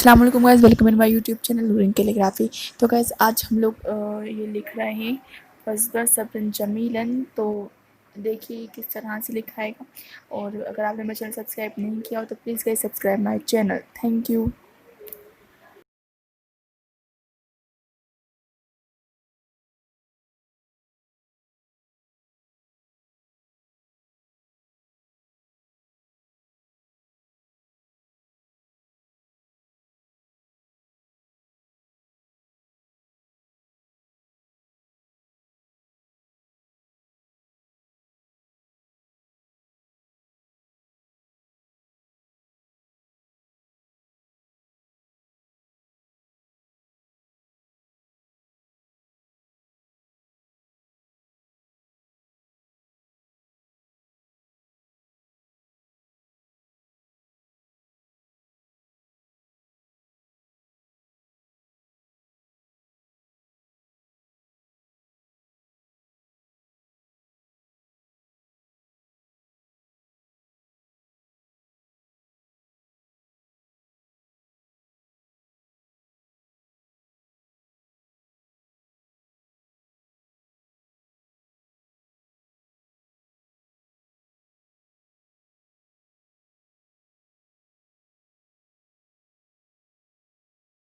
अस्सलाम वालेकुम guys, welcome in my YouTube channel Noorin calligraphy. तो गाइस आज हम लोग ये लिख रहे हैं फज़्दा सब्रन जमीलन। तो देखिए किस तरह से लिखा है। और अगर आपने मेरा चैनल सब्सक्राइब नहीं किया हो तो please guys subscribe my channel. Thank you.